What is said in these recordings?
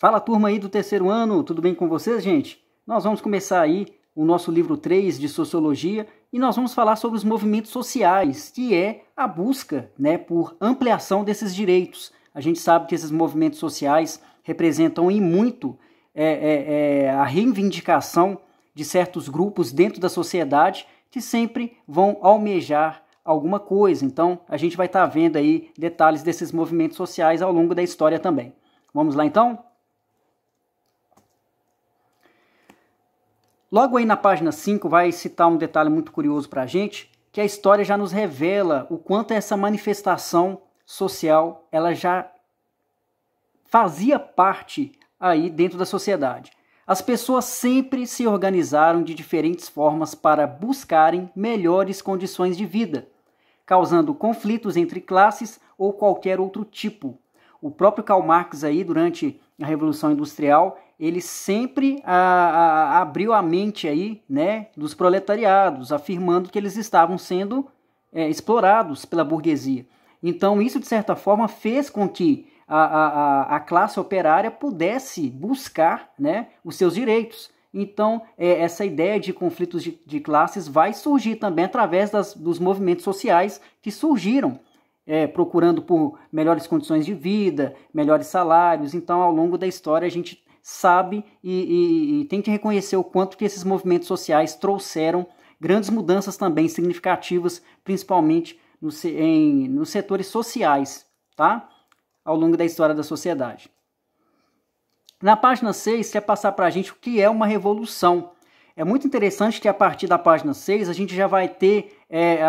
Fala, turma aí do terceiro ano, tudo bem com vocês, gente? Nós vamos começar aí o nosso livro 3 de Sociologia e nós vamos falar sobre os movimentos sociais, que é a busca, por ampliação desses direitos. A gente sabe que esses movimentos sociais representam em muito a reivindicação de certos grupos dentro da sociedade que sempre vão almejar alguma coisa. Então, a gente vai estar vendo aí detalhes desses movimentos sociais ao longo da história também. Vamos lá, então? Logo aí na página 5 vai citar um detalhe muito curioso para a gente, que a história já nos revela o quanto essa manifestação social ela já fazia parte aí dentro da sociedade. As pessoas sempre se organizaram de diferentes formas para buscarem melhores condições de vida, causando conflitos entre classes ou qualquer outro tipo. O próprio Karl Marx aí, durante a Revolução Industrial, ele sempre abriu a mente aí, dos proletariados, afirmando que eles estavam sendo explorados pela burguesia. Então, isso, de certa forma, fez com que a classe operária pudesse buscar os seus direitos. Então, essa ideia de conflitos de classes vai surgir também através dos movimentos sociais que surgiram, procurando por melhores condições de vida, melhores salários. Então, ao longo da história, a gente sabe e tem que reconhecer o quanto que esses movimentos sociais trouxeram grandes mudanças também significativas, principalmente nos setores sociais, tá? Ao longo da história da sociedade. Na página 6, quer passar para a gente o que é uma revolução. É muito interessante que a partir da página 6 a gente já vai ter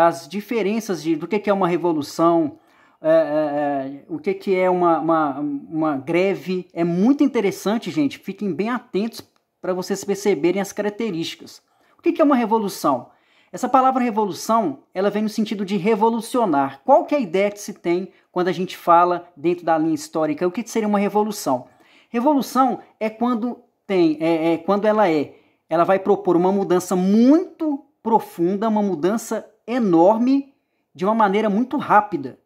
as diferenças do que é uma revolução, o que é uma greve. É muito interessante, gente. Fiquem bem atentos para vocês perceberem as características. O que é uma revolução? Essa palavra revolução, ela vem no sentido de revolucionar. Qual que é a ideia que se tem quando a gente fala dentro da linha histórica? O que seria uma revolução? Revolução é quando ela vai propor uma mudança muito profunda, uma mudança enorme, de uma maneira muito rápida.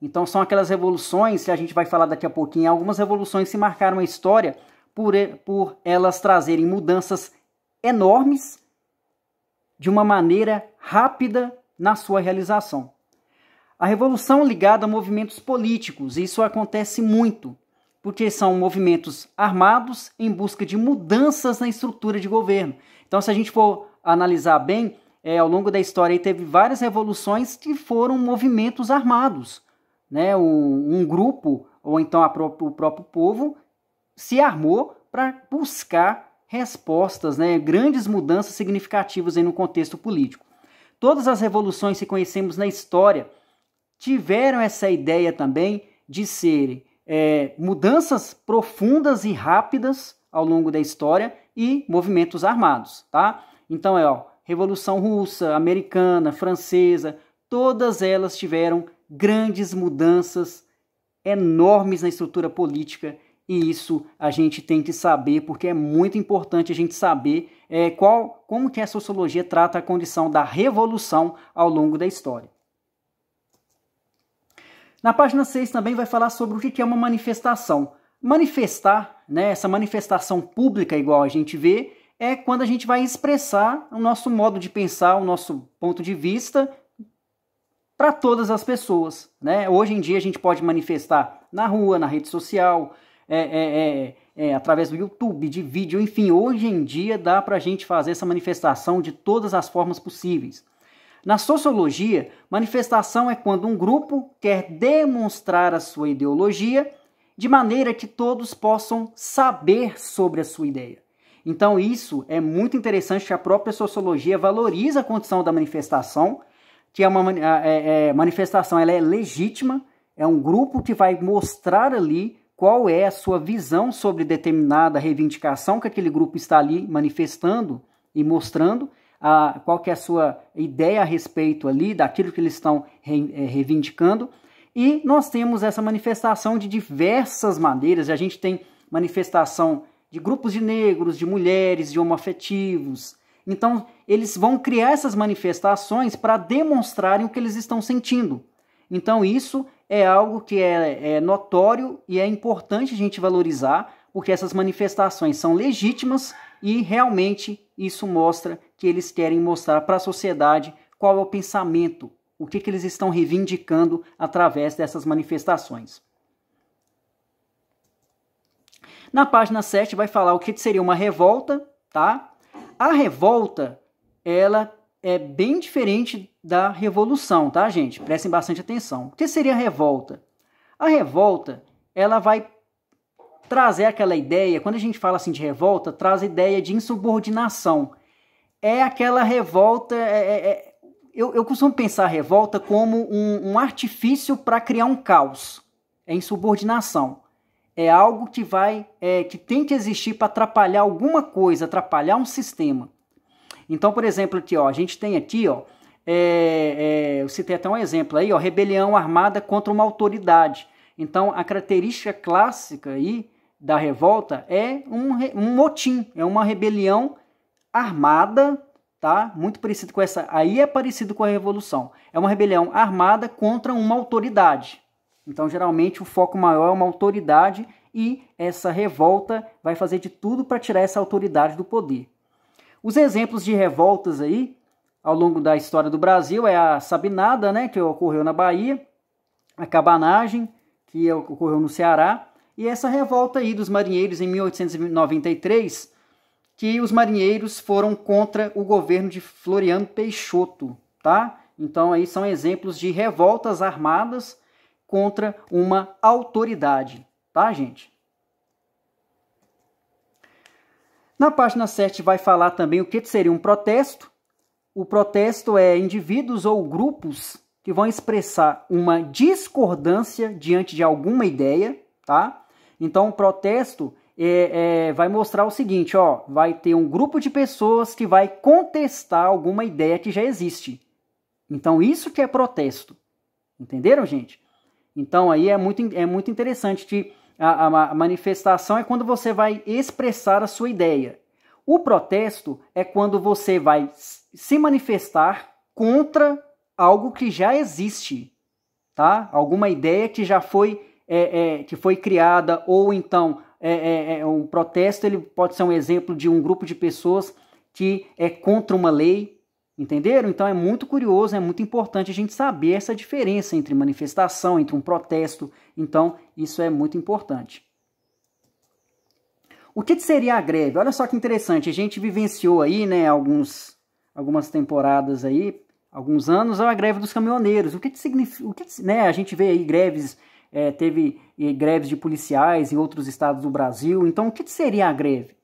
Então são aquelas revoluções que a gente vai falar daqui a pouquinho. Algumas revoluções se marcaram a história por elas trazerem mudanças enormes de uma maneira rápida na sua realização. A revolução ligada a movimentos políticos, isso acontece muito, porque são movimentos armados em busca de mudanças na estrutura de governo. Então, se a gente for analisar bem, ao longo da história teve várias revoluções que foram movimentos armados. Um grupo, ou então o próprio povo, se armou para buscar respostas, grandes mudanças significativas aí no contexto político. Todas as revoluções que conhecemos na história tiveram essa ideia também de serem mudanças profundas e rápidas ao longo da história e movimentos armados, tá? Então Revolução Russa, Americana, Francesa, todas elas tiveram grandes mudanças enormes na estrutura política. E isso a gente tem que saber, porque é muito importante a gente saber como que a sociologia trata a condição da revolução ao longo da história. Na página 6 também vai falar sobre o que é uma manifestação. Manifestar, essa manifestação pública igual a gente vê, é quando a gente vai expressar o nosso modo de pensar, o nosso ponto de vista para todas as pessoas. Hoje em dia a gente pode manifestar na rua, na rede social, através do YouTube, de vídeo, enfim, hoje em dia dá para a gente fazer essa manifestação de todas as formas possíveis. Na sociologia, manifestação é quando um grupo quer demonstrar a sua ideologia de maneira que todos possam saber sobre a sua ideia. Então isso é muito interessante, que a própria sociologia valoriza a condição da manifestação, que manifestação ela é legítima, é um grupo que vai mostrar ali qual é a sua visão sobre determinada reivindicação que aquele grupo está ali manifestando e mostrando, qual que é a sua ideia a respeito ali daquilo que eles estão reivindicando. E nós temos essa manifestação de diversas maneiras. A gente tem manifestação de grupos de negros, de mulheres, de homoafetivos. Então, eles vão criar essas manifestações para demonstrarem o que eles estão sentindo. Então, isso é algo que é notório e é importante a gente valorizar, porque essas manifestações são legítimas e realmente isso mostra que eles querem mostrar para a sociedade qual é o pensamento, o que eles estão reivindicando através dessas manifestações. Na página 7 vai falar o que seria uma revolta, tá? A revolta, ela é bem diferente da revolução, tá, gente? Prestem bastante atenção. O que seria a revolta? A revolta, ela vai trazer aquela ideia, quando a gente fala assim de revolta, traz a ideia de insubordinação. É aquela revolta, eu costumo pensar a revolta como um artifício para criar um caos. É insubordinação. É algo que que tem que existir para atrapalhar alguma coisa, atrapalhar um sistema. Então, por exemplo, aqui, ó, a gente tem aqui, ó, eu citei até um exemplo aí, ó, rebelião armada contra uma autoridade. Então, a característica clássica aí da revolta é um motim, é uma rebelião armada, tá? Muito parecido com essa, aí é parecido com a revolução. É uma rebelião armada contra uma autoridade. Então, geralmente, o foco maior é uma autoridade e essa revolta vai fazer de tudo para tirar essa autoridade do poder. Os exemplos de revoltas aí, ao longo da história do Brasil, é a Sabinada, né, que ocorreu na Bahia, a Cabanagem, que ocorreu no Ceará, e essa revolta aí dos marinheiros em 1893, que os marinheiros foram contra o governo de Floriano Peixoto, tá? Então aí são exemplos de revoltas armadas contra uma autoridade, tá, gente? Na página 7 vai falar também o que seria um protesto. O protesto é indivíduos ou grupos que vão expressar uma discordância diante de alguma ideia, tá? Então, o protesto vai mostrar o seguinte, ó, vai ter um grupo de pessoas que vai contestar alguma ideia que já existe. Então, isso que é protesto. Entenderam, gente? Então, aí é muito interessante que a manifestação é quando você vai expressar a sua ideia. O protesto é quando você vai se manifestar contra algo que já existe, tá? Alguma ideia que já foi, que foi criada, ou então um protesto ele pode ser um exemplo de um grupo de pessoas que é contra uma lei, entenderam? Então é muito curioso, é muito importante a gente saber essa diferença entre manifestação, entre um protesto. Então isso é muito importante. O que seria a greve? Olha só que interessante, a gente vivenciou aí, né, algumas temporadas aí, alguns anos, a greve dos caminhoneiros. O que significa, né, a gente vê aí greves, teve greves de policiais em outros estados do Brasil. Então o que seria a greve?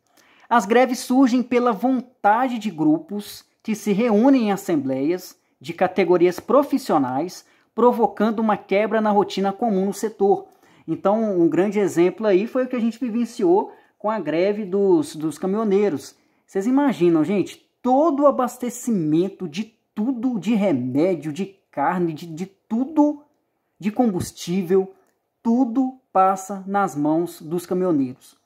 As greves surgem pela vontade de grupos que se reúnem em assembleias de categorias profissionais, provocando uma quebra na rotina comum no setor. Então, um grande exemplo aí foi o que a gente vivenciou com a greve dos caminhoneiros. Vocês imaginam, gente, todo o abastecimento de tudo, de remédio, de carne, de tudo, de combustível, tudo passa nas mãos dos caminhoneiros.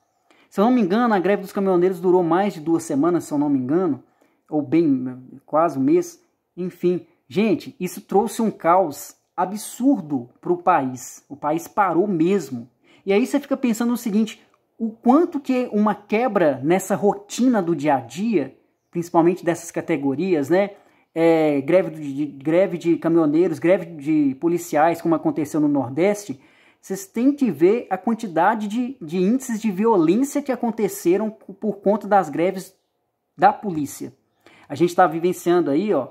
Se eu não me engano, a greve dos caminhoneiros durou mais de 2 semanas, se eu não me engano, ou bem, quase um mês. Enfim, gente, isso trouxe um caos absurdo para o país. O país parou mesmo. E aí você fica pensando o seguinte, o quanto que uma quebra nessa rotina do dia a dia, principalmente dessas categorias, né? Greve de caminhoneiros, greve de policiais, como aconteceu no Nordeste, vocês têm que ver a quantidade de índices de violência que aconteceram por conta das greves da polícia. A gente está vivenciando aí, ó,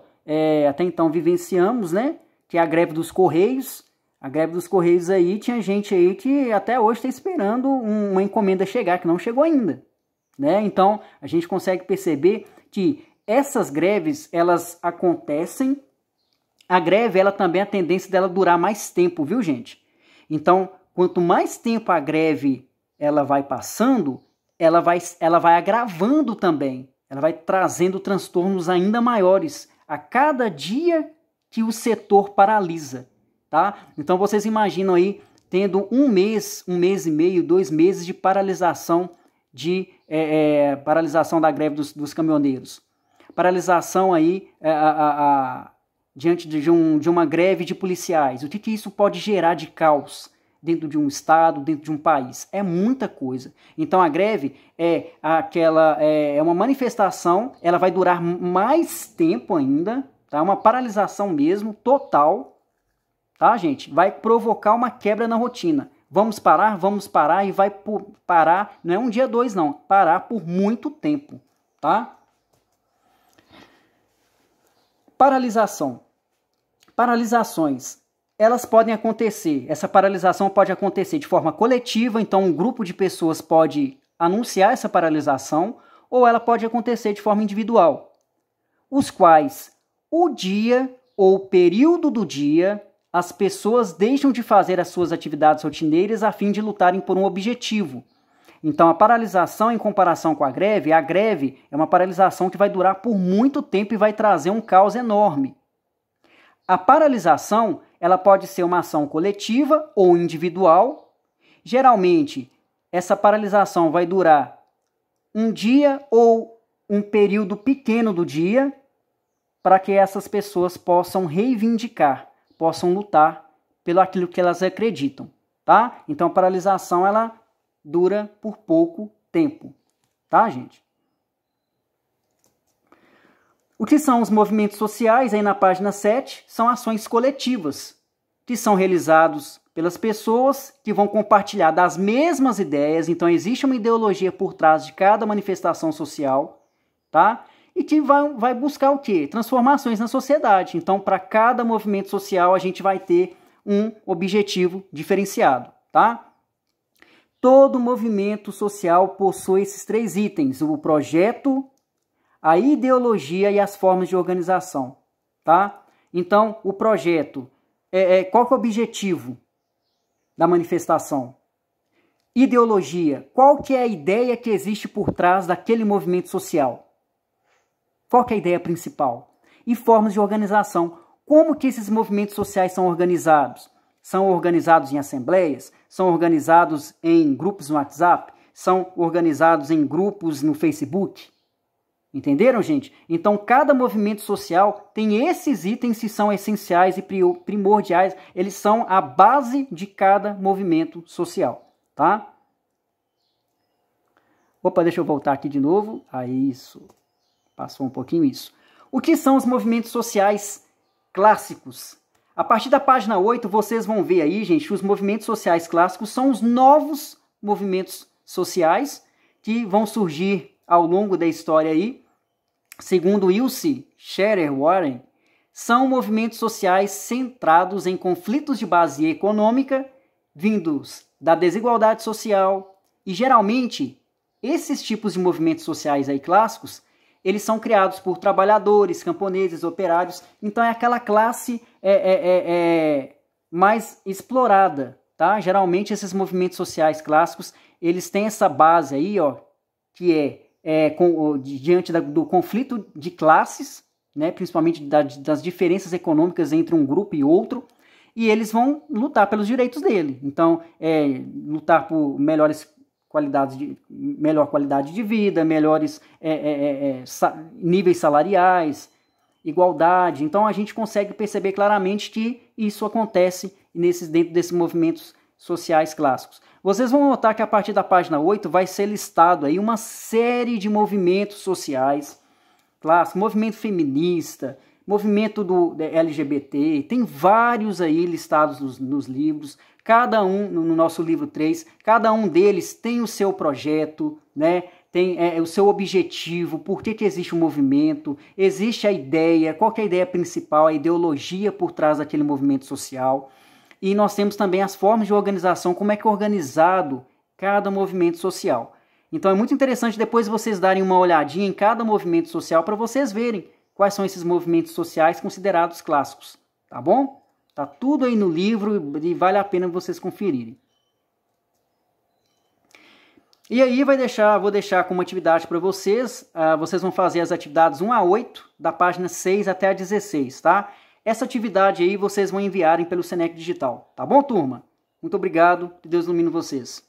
até então vivenciamos, né, que é a greve dos Correios. A greve dos Correios aí, tinha gente aí que até hoje está esperando uma encomenda chegar, que não chegou ainda, né? Então, a gente consegue perceber que essas greves, elas acontecem. A greve, ela também a tendência dela durar mais tempo, viu, gente? Então, quanto mais tempo a greve ela vai passando, ela vai agravando também. Ela vai trazendo transtornos ainda maiores a cada dia que o setor paralisa, tá? Então, vocês imaginam aí tendo um mês e meio, 2 meses de paralisação paralisação da greve dos caminhoneiros. Paralisação aí diante de uma greve de policiais. O que isso pode gerar de caos? dentro de um estado, dentro de um país. É muita coisa. Então a greve é uma manifestação, ela vai durar mais tempo ainda, tá? Uma paralisação mesmo, total, tá, gente? Vai provocar uma quebra na rotina. Vamos parar e vai parar, não é um dia, dois, não, parar por muito tempo, tá? Paralisação. Paralisações, elas podem acontecer, essa paralisação pode acontecer de forma coletiva, então um grupo de pessoas pode anunciar essa paralisação, ou ela pode acontecer de forma individual, os quais o dia ou o período do dia as pessoas deixam de fazer as suas atividades rotineiras a fim de lutarem por um objetivo. Então, a paralisação em comparação com a greve é uma paralisação que vai durar por muito tempo e vai trazer um caos enorme. A paralisação, ela pode ser uma ação coletiva ou individual. Geralmente, essa paralisação vai durar um dia ou um período pequeno do dia para que essas pessoas possam reivindicar, possam lutar pelo aquilo que elas acreditam, tá? Então, a paralisação, ela dura por pouco tempo, tá, gente? O que são os movimentos sociais, aí na página 7, são ações coletivas, que são realizados pelas pessoas que vão compartilhar das mesmas ideias, então existe uma ideologia por trás de cada manifestação social, tá? E que vai buscar o quê? Transformações na sociedade. Então, para cada movimento social, a gente vai ter um objetivo diferenciado, tá? Todo movimento social possui esses 3 itens: o projeto, a ideologia e as formas de organização, tá? Então, o projeto, qual que é o objetivo da manifestação? Ideologia, qual que é a ideia que existe por trás daquele movimento social? Qual que é a ideia principal? E formas de organização, como que esses movimentos sociais são organizados? São organizados em assembleias? São organizados em grupos no WhatsApp? São organizados em grupos no Facebook? Entenderam, gente? Então, cada movimento social tem esses itens que são essenciais e primordiais. Eles são a base de cada movimento social, tá? Opa, deixa eu voltar aqui de novo. Aí, isso. Passou um pouquinho isso. O que são os movimentos sociais clássicos? A partir da página 8, vocês vão ver aí, gente, os movimentos sociais clássicos são os novos movimentos sociais que vão surgir ao longo da história aí. Segundo Ilse Scherer Warren, são movimentos sociais centrados em conflitos de base econômica, vindos da desigualdade social, e geralmente esses tipos de movimentos sociais aí clássicos, eles são criados por trabalhadores, camponeses, operários, então é aquela classe mais explorada, tá? Geralmente esses movimentos sociais clássicos, eles têm essa base aí, ó, que diante do conflito de classes, né, principalmente das diferenças econômicas entre um grupo e outro, e eles vão lutar pelos direitos dele. Então, lutar por melhor qualidade de vida, melhores níveis salariais, igualdade. Então, a gente consegue perceber claramente que isso acontece dentro desses movimentos sociais clássicos. Vocês vão notar que a partir da página 8 vai ser listado aí uma série de movimentos sociais clássicos, movimento feminista, movimento do LGBT, tem vários aí listados nos livros, cada um, no nosso livro 3, cada um deles tem o seu projeto, né? Tem o seu objetivo, por que existe um movimento, existe a ideia, qual que é a ideia principal, a ideologia por trás daquele movimento social. E nós temos também as formas de organização, como é que é organizado cada movimento social. Então é muito interessante depois vocês darem uma olhadinha em cada movimento social para vocês verem quais são esses movimentos sociais considerados clássicos, tá bom? Tá tudo aí no livro e vale a pena vocês conferirem. E aí vou deixar como atividade para vocês, vocês vão fazer as atividades 1 a 8, da página 6 até a 16, tá? Essa atividade aí vocês vão enviarem pelo Senec Digital, tá bom, turma? Muito obrigado, que Deus ilumine vocês.